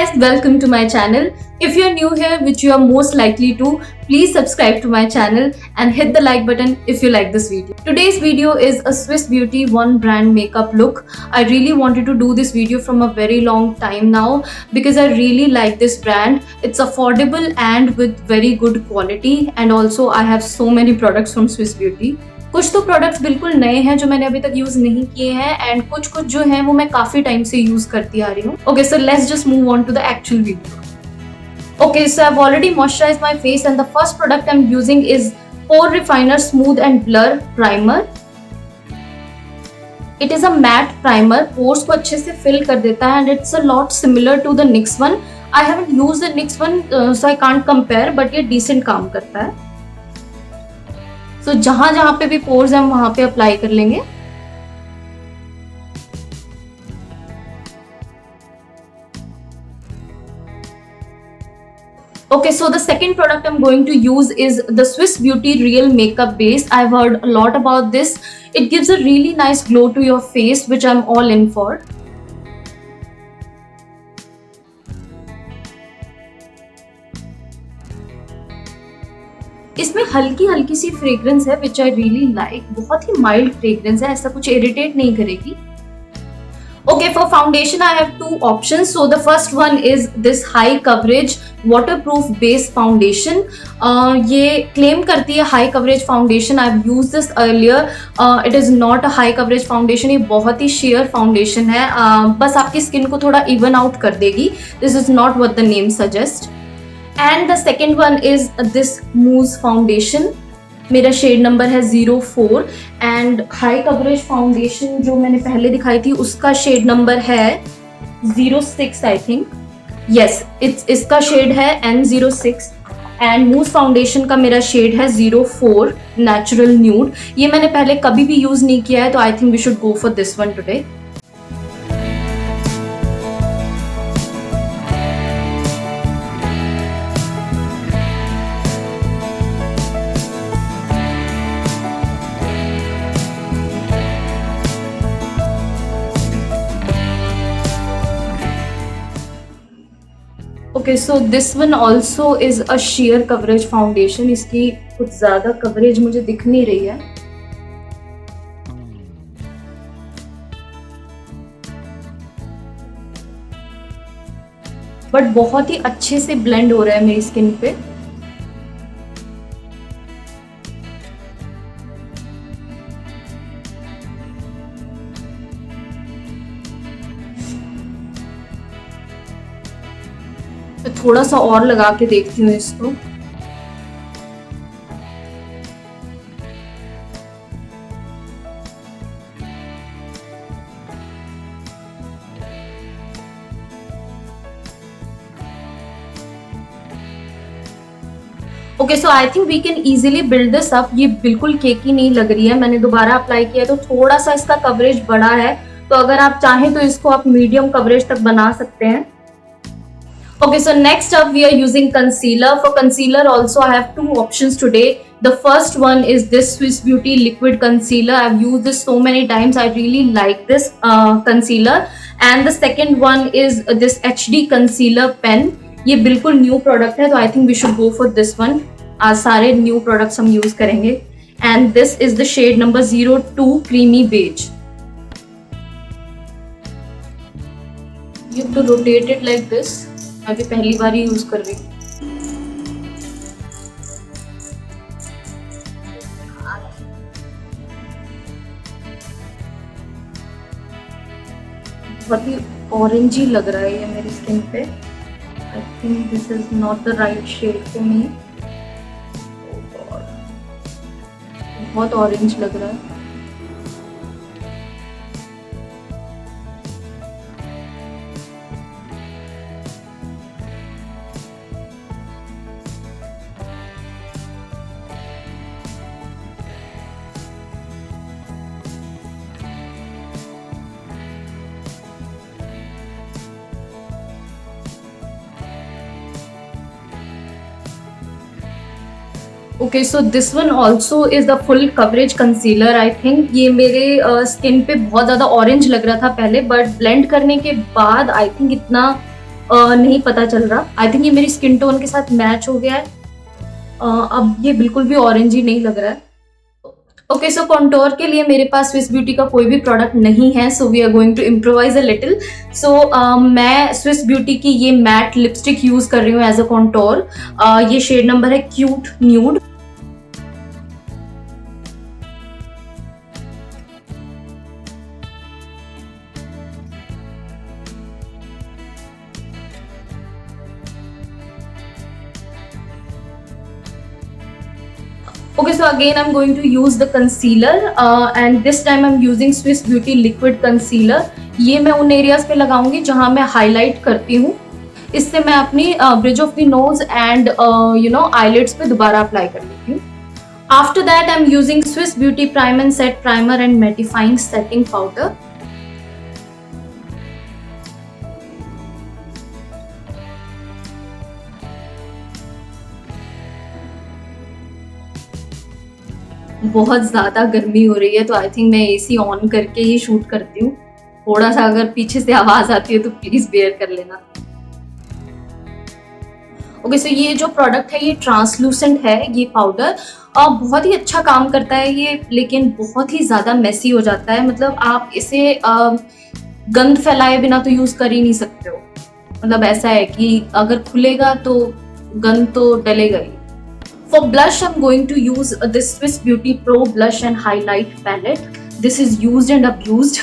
guys, welcome to my channel. If you're new here, which you are most likely to, please subscribe to my channel and hit the like button if you like this video. Today's video is a Swiss Beauty one brand makeup look. I really wanted to do this video from a very long time now because I really like this brand. It's affordable and with very good quality, and also I have so many products from Swiss Beauty. कुछ तो products बिल्कुल नए हैं जो मैंने अभी तक use नहीं किए हैं, एंड कुछ जो हैं वो मैं काफी टाइम से यूज करती आ रही हूँ. Okay, so let's just move on to the actual video. Okay, so I have already moisturised my face and the first product I am using is pore refiner smooth and blur primer. It is a matte primer, pores को अच्छे से fill कर देता है and it's a lot similar to the NYX one. I haven't used the NYX one so I can't compare, but ये decent काम करता है. सो जहां जहां पे भी पोर्स हैं वहां पे अप्लाई कर लेंगे. Okay, so the second product I'm going to use is the Swiss Beauty Real Makeup Base. I've heard a lot about this. It gives a really nice glow to your face, which I'm all in for. इसमें हल्की हल्की सी fragrance है विच I really like. बहुत ही mild fragrance है, ऐसा कुछ irritate नहीं करेगी. Okay, for foundation I have two options. So the first one is this high coverage waterproof base foundation. ये क्लेम करती है high coverage foundation. I have used this earlier. It is not a high coverage foundation. ये बहुत ही share foundation है. बस आपकी skin को थोड़ा इवन आउट कर देगी. This is not what the name suggest. And the second one is this Mousse foundation. मेरा शेड नंबर है 04 एंड हाई कवरेज फाउंडेशन जो मैंने पहले दिखाई थी उसका शेड नंबर है 06 आई थिंक. यस, इसका शेड है N06 एंड मूस फाउंडेशन का मेरा शेड है 04 नेचुरल न्यूड. ये मैंने पहले कभी भी यूज नहीं किया है, तो I think we should go for this one today. Okay, so this one also is a sheer coverage foundation. इसकी कुछ ज्यादा कवरेज मुझे दिख नहीं रही है. बट बहुत ही अच्छे से ब्लेंड हो रहा है मेरी स्किन पे. मैं थोड़ा सा और लगा के देखती हूँ इसको. Okay, so I think we can easily build this up. ये बिल्कुल केकी नहीं लग रही है. मैंने दोबारा अप्लाई किया तो थोड़ा सा इसका कवरेज बड़ा है, तो अगर आप चाहें तो इसको आप मीडियम कवरेज तक बना सकते हैं. Okay, so next up we are using concealer. For concealer also I have two options today. The first one is this Swiss Beauty liquid concealer. I've used this so many times. I really like this concealer. And the second one is this HD concealer pen. ये बिल्कुल new product है, तो I think we should go for this one. आज सारे new products हम use करेंगे. And this is the shade number 02 creamy beige. You have to rotate it like this. अभी पहली बार ही यूज कर रही हूँ. बहुत ही ऑरेंज ही लग रहा है ये मेरी स्किन पे. I think this is not the right shade for me. बहुत ऑरेंज लग रहा है. Okay, so this one also is the full coverage concealer. I think ये मेरे स्किन पे बहुत ज़्यादा ऑरेंज लग रहा था पहले, बट ब्लेंड करने के बाद आई थिंक इतना नहीं पता चल रहा। आई थिंक ये मेरी स्किन टोन के साथ मैच हो गया है। अब ये बिल्कुल भी ऑरेंज ही नहीं लग रहा है। ओके, सो कॉन्टोर के लिए मेरे पास स्विस ब्यूटी का कोई भी प्रोडक्ट नहीं है, so we are going to improvise a little. So मैं स्विस ब्यूटी की ये मैट लिपस्टिक यूज कर रही हूँ एज अ कॉन्टोर। ये शेड नंबर है cute nude. Okay, so again I'm going to use the concealer and this time I'm using Swiss Beauty liquid concealer। ये मैं उन एरियाज पे लगाऊंगी जहां मैं हाईलाइट करती हूँ। इससे मैं अपनी bridge of the nose and eyelids पे दोबारा अप्लाई कर लेती हूँ। After that I am using Swiss Beauty Prime and Set Primer and Mattifying Setting Powder। बहुत ज़्यादा गर्मी हो रही है तो आई थिंक मैं एसी ऑन करके ही शूट करती हूँ। थोड़ा सा अगर पीछे से आवाज़ आती है तो प्लीज़ बेयर कर लेना। ओके, सो ये जो प्रोडक्ट है ये ट्रांसलूसेंट है। ये पाउडर बहुत ही अच्छा काम करता है ये, लेकिन बहुत ही ज़्यादा मेसी हो जाता है। मतलब आप इसे गंद फैलाए बिना तो यूज़ कर ही नहीं सकते हो। मतलब ऐसा है कि अगर खुलेगा तो गंद तो डलेगा ही। For blush, I'm going to use this Swiss Beauty Pro Blush and Highlight Palette. This is used and abused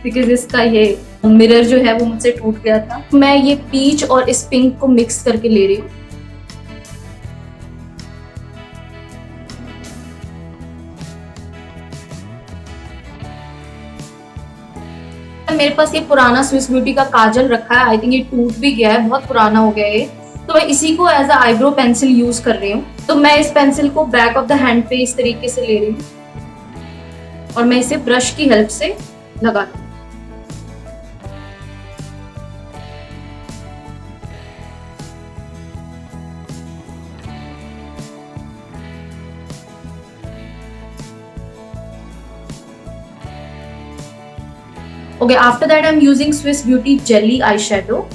because इसका ये मिरर जो है वो मुझसे टूट गया था। मैं ये पीच और इस पिंक को मिक्स करके ले रही हूँ। मेरे पास ये पुराना Swiss Beauty का काजल रखा है। आई थिंक ये टूट भी गया है, बहुत पुराना हो गया है। तो मैं इसी को as a eyebrow pencil use कर रही हूँ। तो मैं इस पेंसिल को बैक ऑफ द हैंड पे इस तरीके से ले रही हूँ और मैं इसे ब्रश की हेल्प से लगा रही हूँ। Okay, after that I am using Swiss Beauty jelly eye shadow.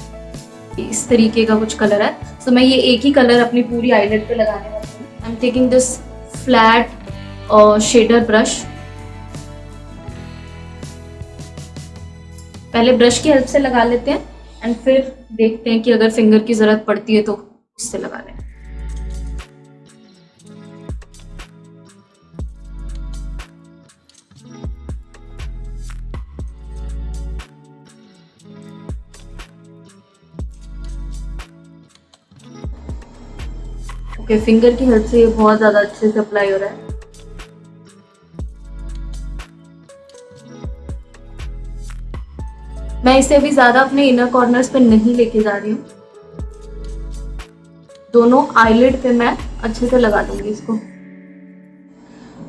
इस तरीके का कुछ कलर है। सो मैं ये एक ही कलर अपनी पूरी आईलिड पे लगाने वाली हूँ। आई am taking this flat shader brush. पहले ब्रश की हेल्प से लगा लेते हैं एंड फिर देखते हैं कि अगर फिंगर की जरूरत पड़ती है तो उससे लगा लें। फिंगर की हेल्प से ये बहुत ज्यादा अच्छे से अप्लाई हो रहा है। मैं इसे अभी ज्यादा अपने इनर कॉर्नर्स पे नहीं लेके जा रही हूँ। दोनों आईलिड पे मैं अच्छे से लगा दूंगी इसको।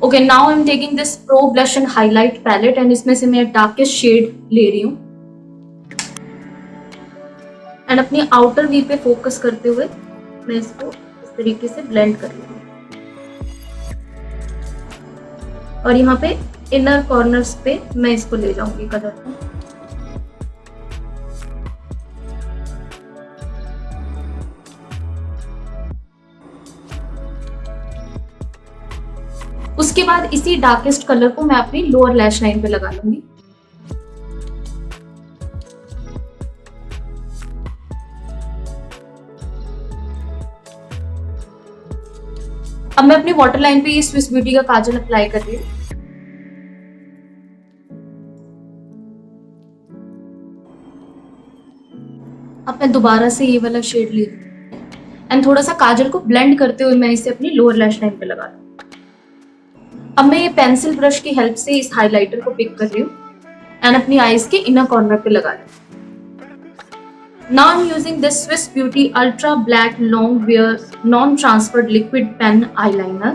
Okay, now I am taking this pro blush and highlight palette and इसमें से मैं डार्केस्ट शेड ले रही हूँ एंड अपनी आउटर वी पे फोकस करते हुए मैं इसको तरीके से ब्लेंड कर लूंगी और यहाँ पे इनर कॉर्नर्स पे मैं इसको ले जाऊंगी कलर को। उसके बाद इसी डार्केस्ट कलर को मैं अपनी लोअर लैश लाइन पे लगा लूंगी। अब मैं अपनी वाटर लाइन पे ये स्विस ब्यूटी का काजल अप्लाई कर रही हूँ। अब मैं दोबारा से ये वाला शेड ले रही हूँ एंड थोड़ा सा काजल को ब्लेंड करते हुए मैं इसे अपनी लोअर लैश लाइन पे लगा रही हूँ। अब मैं ये पेंसिल ब्रश की हेल्प से इस हाइलाइटर को पिक कर रही हूँ एंड अपनी आईज के इनर कॉर्नर पे लगा रही हूँ। Now I'm using this Swiss Beauty Ultra Black Long Wear Non-Transferred Liquid Pen Eyeliner.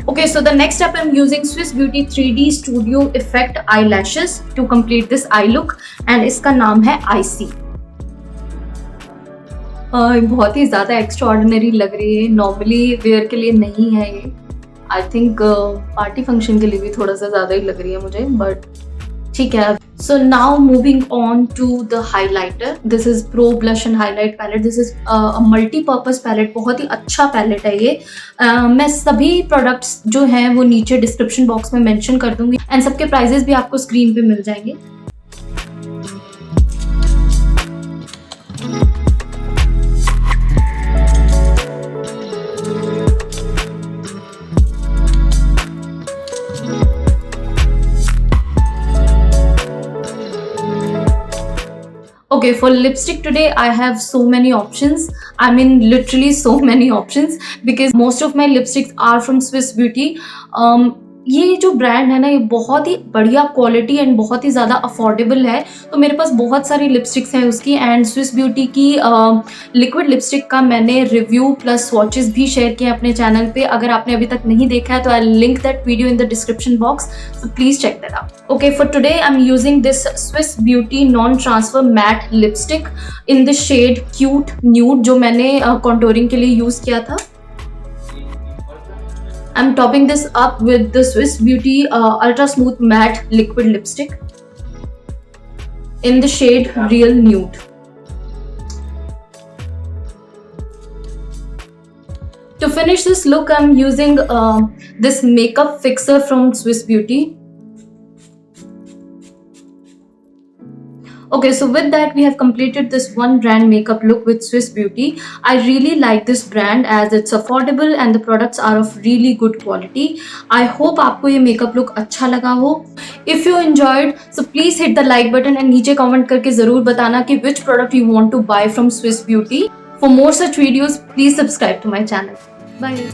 Okay, so the next step I'm using Swiss Beauty 3D Studio Effect Eyelashes to complete this eye look and इसका नाम है Icy। बहुत ही ज़्यादा extraordinary लग रही है। Normally where के लिए नहीं है ये। आई थिंक पार्टी फंक्शन के लिए भी थोड़ा सा ज़्यादा ही लग रही है मुझे, बट ठीक है। So now moving on to the highlighter. This is Pro Blush and Highlight Palette. This is a multi-purpose palette. बहुत ही अच्छा पैलेट है ये. मैं सभी प्रोडक्ट्स जो हैं वो नीचे डिस्क्रिप्शन बॉक्स में मेंशन कर दूंगी एंड सबके प्राइजेस भी आपको स्क्रीन पे मिल जाएंगे. Okay, for lipstick today I have so many options. I mean literally so many options because most of my lipsticks are from Swiss Beauty. ये जो ब्रांड है ना, ये बहुत ही बढ़िया क्वालिटी एंड बहुत ही ज़्यादा अफोर्डेबल है. तो मेरे पास बहुत सारी लिपस्टिक्स हैं उसकी. एंड स्विस ब्यूटी की लिक्विड लिपस्टिक का मैंने रिव्यू प्लस स्वॉचेस भी शेयर किए अपने चैनल पे. अगर आपने अभी तक नहीं देखा है तो I link that video in the description box, so please check that out. Okay, for today I am using this Swiss Beauty non transfer matte lipstick in the shade cute nude, जो मैंने contouring के लिए use किया था. I'm topping this up with the Swiss Beauty Ultra Smooth Matte Liquid Lipstick in the shade Real Nude. To finish this look, I'm using this makeup fixer from Swiss Beauty. Okay, so with that we have completed this one brand makeup look with Swiss Beauty. I really like this brand as it's affordable and the products are of really good quality. I hope आपको ये makeup look अच्छा लगा हो. If you enjoyed, so please hit the like button and नीचे comment करके ज़रूर बताना कि which product you want to buy from Swiss Beauty. For more such videos, please subscribe to my channel. Bye.